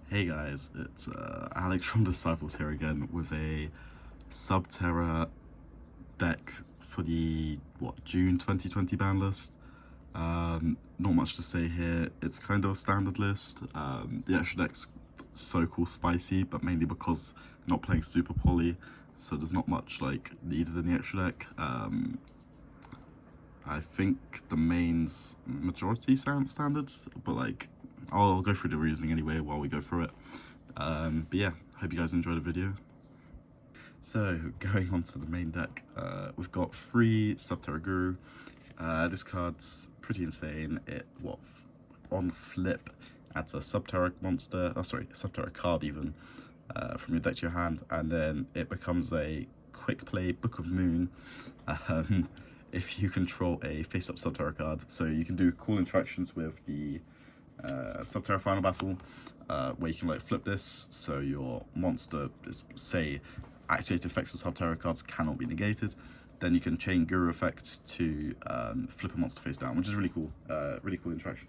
Hey guys, it's Alex from Disciples here again with a Subterror deck for the June 2020 ban list. Not much to say here. It's kind of a standard list. The extra deck's so cool spicy, but mainly because not playing super poly, so there's not much like needed in the extra deck. I think the main's majority standard, but like I'll go through the reasoning anyway while we go through it. But yeah, hope you guys enjoyed the video. So going on to the main deck, we've got 3 Subterror Guru. This card's pretty insane. On flip adds a Subterror monster, a Subterror card even, from your deck to your hand, and then it becomes a quick play Book of Moon if you control a face-up Subterror card. So you can do cool interactions with the Subterror Final Battle, where you can like flip this, so your monster is, say, activated effects of Subterror cards cannot be negated. Then you can chain Guru effects to flip a monster face down, which is really cool. Really cool interaction.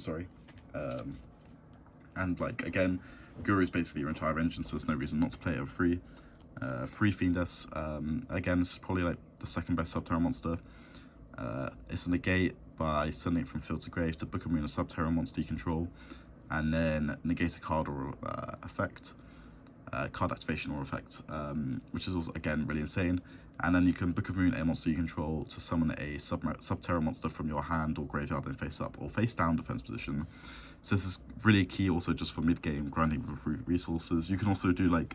Sorry. And like again, Guru is basically your entire engine, so there's no reason not to play it for free. Free Fiendess. Again, this is probably like the second best Subterror monster. It's a negate by sending it from field to grave to Book of Moon, a Subterror monster you control, and then negate a card or effect, card activation or effect, which is also again really insane. And then you can Book of Moon a monster you control to summon a Subterror monster from your hand or graveyard in face up or face down defense position. So this is really key also just for mid game grinding with resources. You can also do like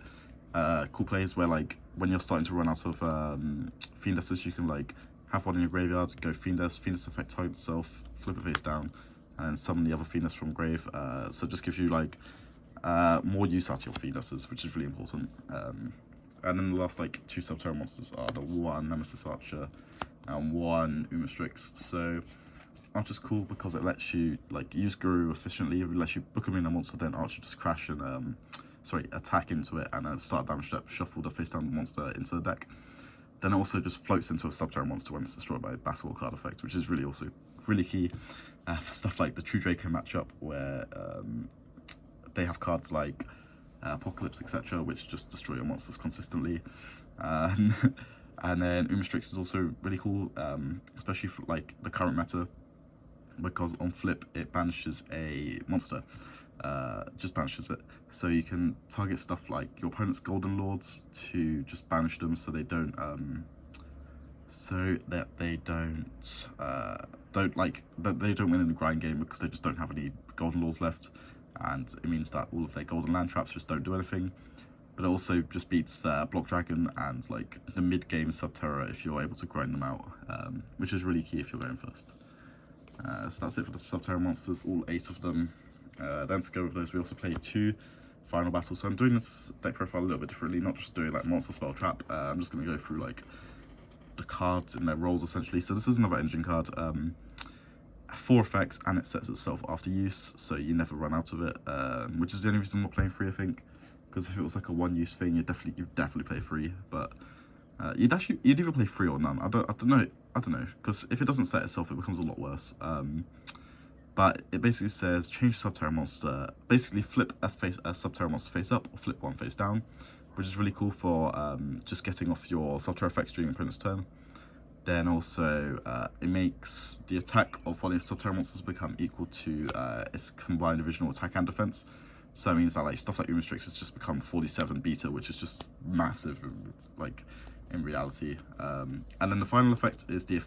cool plays where like when you're starting to run out of Fiendesses, you can like have one in your graveyard, go Fiendess effect target itself, flip it face down, and summon the other Fiendess from grave. So it just gives you like more use out of your Fiendesses, which is really important. And then the last like 2 Subterror monsters are the 1 Nemesis Archer and 1 Umastrix. So Archer's cool because it lets you like use Guru efficiently. It lets you Book of Moon a monster, then Archer just crash and attack into it and then start damage step, shuffle the face down monster into the deck. Then it also just floats into a Subterror monster when it's destroyed by a battle card effect, which is really key for stuff like the True Draco matchup, where they have cards like Apocalypse, etc., which just destroy your monsters consistently. And then Umastrix is also really cool, especially for like the current meta, because on flip it banishes a monster. Just banishes it, so you can target stuff like your opponent's Golden Lords to just banish them, so they don't win in the grind game because they just don't have any Golden Lords left, and it means that all of their golden land traps just don't do anything. But it also just beats Block Dragon and like the mid game Subterror if you're able to grind them out, which is really key if you're going first. So that's it for the Subterror monsters, all 8 of them. Then to go with those, we also play 2 Final Battles. So I'm doing this deck profile a little bit differently, not just doing like Monster Spell Trap. I'm just going to go through like the cards in their roles essentially. So this is another engine card. 4 effects, and it sets itself after use, so you never run out of it, which is the only reason we're playing free, I think. Because if it was like a 1-use thing, you'd definitely play free, but you'd either play free or none. I don't know, because if it doesn't set itself, it becomes a lot worse. But it basically says change Subterror monster, basically flip a Subterror monster face up or flip one face down, which is really cool for just getting off your Subterror effects during your opponent's turn. Then also it makes the attack of one of the Subterror monsters become equal to its combined original attack and defense. So it means that like stuff like Umastrix has just become 47 beta, which is just massive, like in reality. And then the final effect is this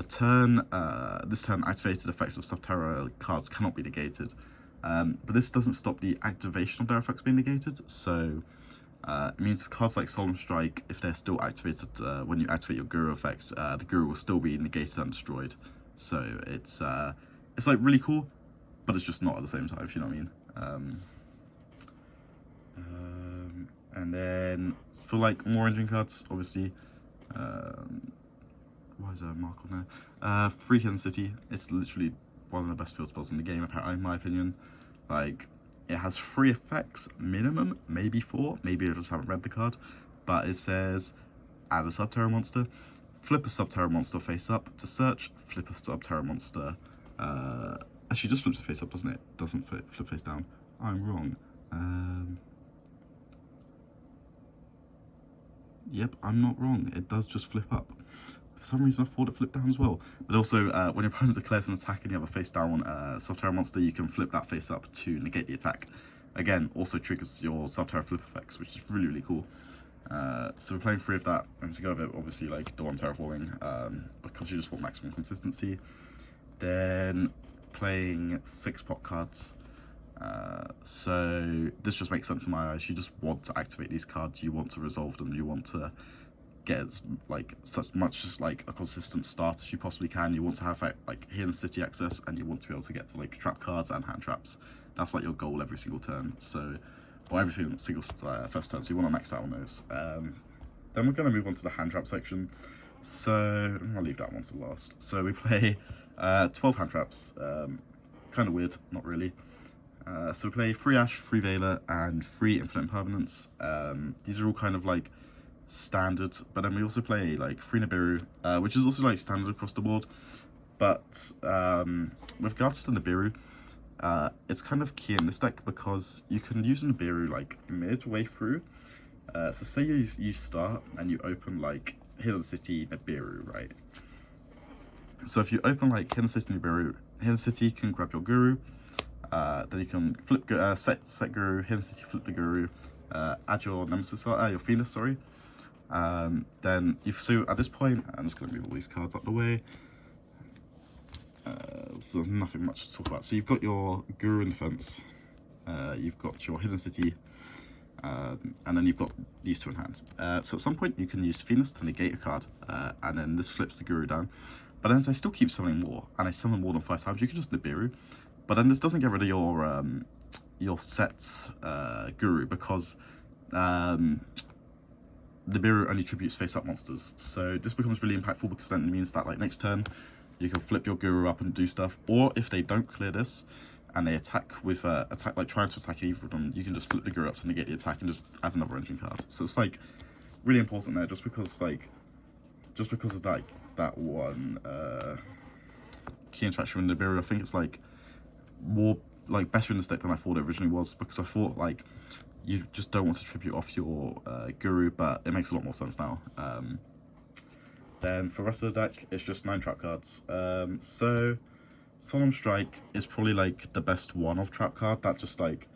turn activated effects of Subterror cards cannot be negated, but this doesn't stop the activation of their effects being negated. So it means cards like Solemn Strike, if they're still activated when you activate your Guru effects, the Guru will still be negated and destroyed. So it's like really cool, but it's just not at the same time, if you know what I mean. And then for like more engine cards, obviously, why is there a mark on there? Free Hidden City. It's literally one of the best field spells in the game, apparently, in my opinion. Like, it has 3 effects minimum, maybe 4. Maybe I just haven't read the card, but it says add a Subterror monster, flip a Subterror monster face up to search, flip a Subterror monster. Actually, just flips it face up, doesn't it? Doesn't flip face down. I'm wrong. Yep, I'm not wrong. It does just flip up. For some reason, I thought it flipped down as well. But also, when your opponent declares an attack and you have a face down Subterror monster, you can flip that face up to negate the attack. Again, also triggers your Subterror flip effects, which is really, really cool. So we're playing 3 of that, and to go over it, obviously, like the 1 terraforming, because you just want maximum consistency. Then playing 6 pot cards. So this just makes sense in my eyes. You just want to activate these cards, you want to resolve them, you want to get as such much as a consistent start as you possibly can. You want to have like hidden city access, and you want to be able to get to like trap cards and hand traps. That's like your goal every single turn. So, or every single first turn. So you want to max out on those. Then we're going to move on to the hand trap section. So I'll leave that one to last. So we play 12 hand traps. Kind of weird, not really. So we play 3 Ash, 3 Veiler, and 3 Infinite Impermanence. These are all kind of like standard, but then we also play like 3 Nibiru, which is also like standard across the board. But with regards to Nibiru, it's kind of key in this deck because you can use Nibiru like midway through. So say you start and you open like Hidden City Nibiru, right? So if you open like Hidden City Nibiru, Hidden City can grab your Guru. Then you can flip set Guru, Hidden City, flip the Guru, add your Nemesis, your Phoenix, sorry. Then so at this point, I'm just going to move all these cards up the way. So there's nothing much to talk about. So you've got your Guru in defense, you've got your Hidden City, and then you've got these 2 in hand. So at some point you can use Phoenix to negate a card, and then this flips the Guru down. But then I still keep summoning more, and I summon more than 5 times. You can just Nibiru, but then this doesn't get rid of your set Guru, because Nibiru only tributes face-up monsters. So this becomes really impactful because then it means that like next turn you can flip your Guru up and do stuff. Or if they don't clear this and they attack with trying to attack either of them, you can just flip the Guru up to negate the attack and just add another engine card. So it's like really important there, just because of that one key interaction with Nibiru. I think it's like more like better in this deck than I thought it originally was, because I thought like you just don't want to tribute off your Guru, but it makes a lot more sense now. Then for the rest of the deck, it's just 9 trap cards. So Solemn Strike is probably like the best one-off trap card that just like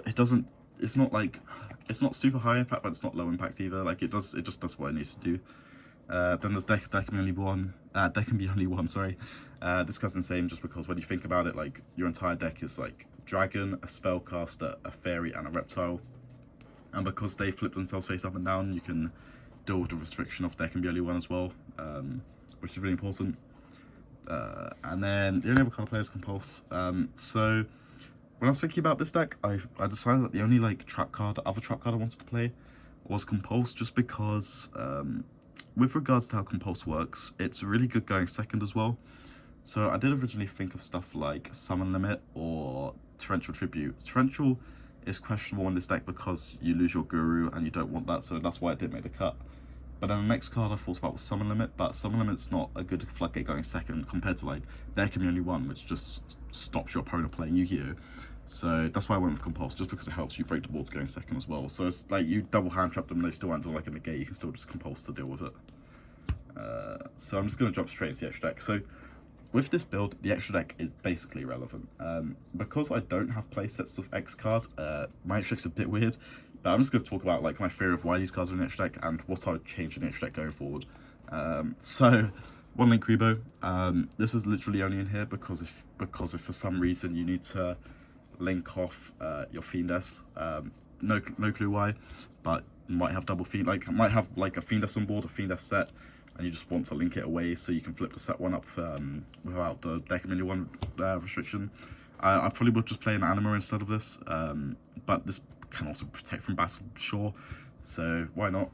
it's not super high impact, but it's not low impact either. Like it just does what it needs to do. Then there's there can be only one. Sorry, this card's insane just because when you think about it, like your entire deck is like dragon, a spellcaster, a fairy, and a reptile. And because they flip themselves face up and down, you can deal with the restriction of there can be only one as well, which is really important. And then the only other card I play is Compulse. So when I was thinking about this deck, I decided that the only like other trap card I wanted to play was Compulse, just because with regards to how Compulse works, it's really good going second as well. So I did originally think of stuff like Summon Limit or Torrential Tribute. Torrential is questionable in this deck because you lose your Guru and you don't want that, so that's why it didn't make the cut. But then the next card I thought about was Summon Limit, but Summon Limit's not a good floodgate going second compared to like There Can Be Only One, which just stops your opponent playing Yu-Gi-Oh! So that's why I went with Compulse, just because it helps you break the boards going second as well. So it's like you double hand trap them and they still handle like a negate, you can still just Compulse to deal with it. So I'm just going to jump straight into the extra deck. So with this build, the extra deck is basically irrelevant. Because I don't have playsets of X card, my extra deck's a bit weird. But I'm just going to talk about like my theory of why these cards are in the extra deck and what I would change in the extra deck going forward. So 1 Link Rebo. This is literally only in here because if for some reason you need to link off your Fiendess. No clue why, but you might have double Fiend, might have like a Fiendess on board, a Fiendess set, and you just want to link it away so you can flip the set one up without the Deck Mini 1 restriction. I probably would just play an Anima instead of this, but this can also protect from battle, sure, so why not?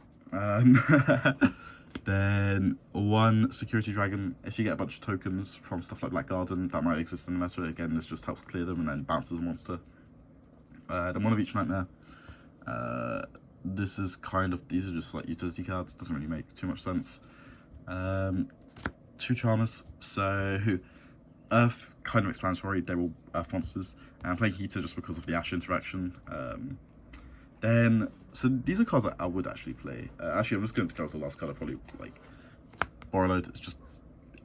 Then 1 Security Dragon. If you get a bunch of tokens from stuff like Black Garden that might exist in the meta, again this just helps clear them and then bounces a monster. Then 1 of each Nightmare. These are just like utility cards, doesn't really make too much sense. 2 Charmers. So Earth, kind of explanatory, they're all Earth monsters. And I'm playing Heater just because of the Ash interaction. Then, so these are cards that I would actually play. Actually, I'm just going to go to the last card. I'll probably like Borrow Load. It's just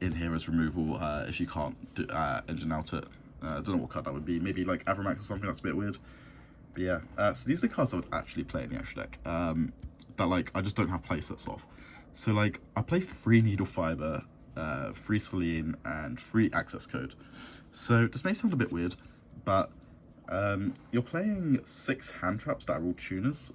in here as removal if you can't do, engine out it. I don't know what card that would be. Maybe like Avramax or something. That's a bit weird. But yeah, so these are cards I would actually play in the extra deck. That like I just don't have playsets of. So like I play 3 Needle Fiber, 3 Selene, and 3 Access Code. So this may sound a bit weird, but you're playing 6 hand traps that are all tuners.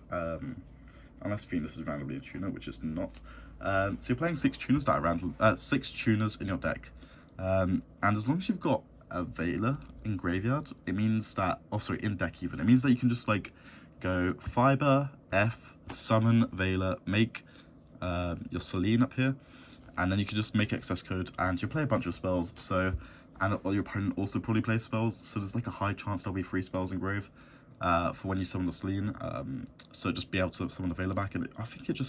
Unless Venus is randomly a tuner, which is not. So you're playing 6 tuners that are random. 6 tuners in your deck, and as long as you've got a Veiler in graveyard, it means that, oh sorry, in deck even, it means that you can just like go Fiber, F, summon Veiler, make your Selene up here, and then you can just make Access Code, and you'll play a bunch of spells. So, and your opponent also probably plays spells, so there's like a high chance there'll be 3 spells in grave for when you summon the Selene. So just be able to summon the Veiler back, and I think it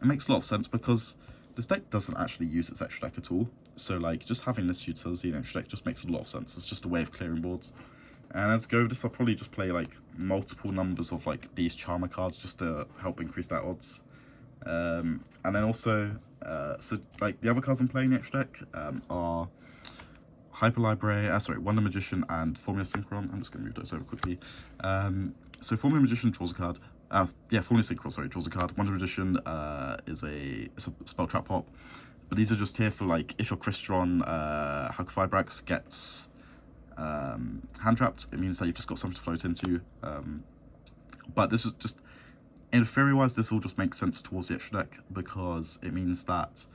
makes a lot of sense because this deck doesn't actually use its extra deck at all. So like just having this utility in extra deck just makes a lot of sense. It's just a way of clearing boards. And as go with this, I'll probably just play like multiple numbers of like these Charmer cards just to help increase that odds. And then also, so like the other cards I'm playing in the extra deck are Hyper Library, Wonder Magician, and Formula Synchron. I'm just going to move those over quickly. So Formula Magician draws a card. Formula Synchron, sorry, draws a card. Wonder Magician is a spell trap pop. But these are just here for like, if your Crystron Hug Fibrax gets hand trapped, it means that you've just got something to float into. But this is just, in theory wise, this all just makes sense towards the extra deck because it means that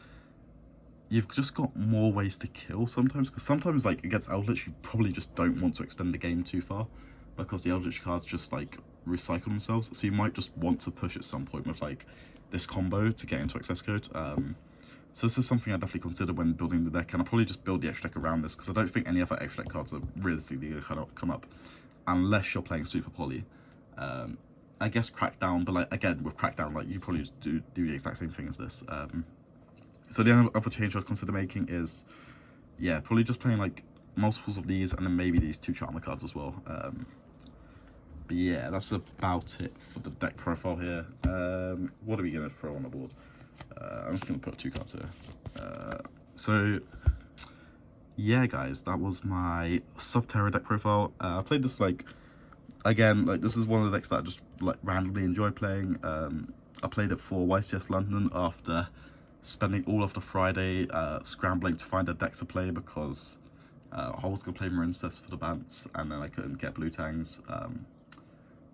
you've just got more ways to kill sometimes, because sometimes like against Eldritch you probably just don't want to extend the game too far because the Eldritch cards just like recycle themselves, so you might just want to push at some point with like this combo to get into Access Code. So this is something I definitely consider when building the deck, and I'll probably just build the extra deck around this because I don't think any other extra deck cards are realistically going to come up unless you're playing Super Poly. I guess Crackdown, but like again with Crackdown, like you probably just do the exact same thing as this. So the other change I'd consider making is, yeah, probably just playing like multiples of these and then maybe these 2 Charmer cards as well. But yeah, that's about it for the deck profile here. What are we going to throw on the board? I'm just going to put 2 cards here. So yeah, guys, that was my Subterror deck profile. I played this like, again, like this is one of the decks that I just like randomly enjoy playing. I played it for YCS London after spending all of the Friday scrambling to find a deck to play because I was going to play Marincess for the Bants and then I couldn't get Blue Tangs.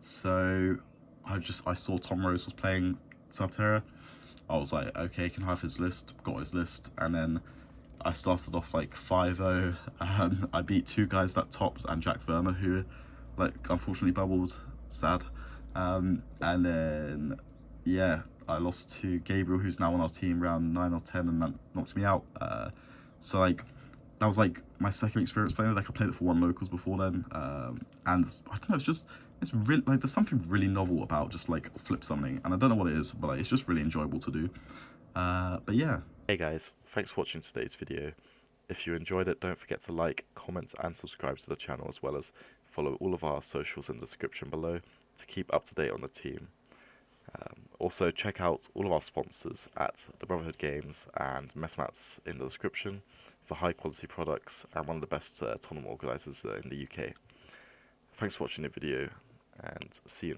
So I saw Tom Rose was playing Subterror. I was like, okay, can I have his list? Got his list, and then I started off like 5-0. I beat 2 guys that topped and Jack Verma, who like unfortunately bubbled, sad. And then yeah, I lost to Gabriel, who's now on our team, round 9 or 10, and that knocked me out. So like that was like my second experience playing it. Like I played it for 1 locals before then, and I don't know, it's really like there's something really novel about just like flip summoning, and I don't know what it is, but like, it's just really enjoyable to do. But yeah. Hey guys, thanks for watching today's video. If you enjoyed it, don't forget to like, comment and subscribe to the channel, as well as follow all of our socials in the description below to keep up to date on the team. Also check out all of our sponsors at the Brotherhood Games and Messmats in the description for high quality products and one of the best tournament organisers in the UK. Thanks for watching the video and see you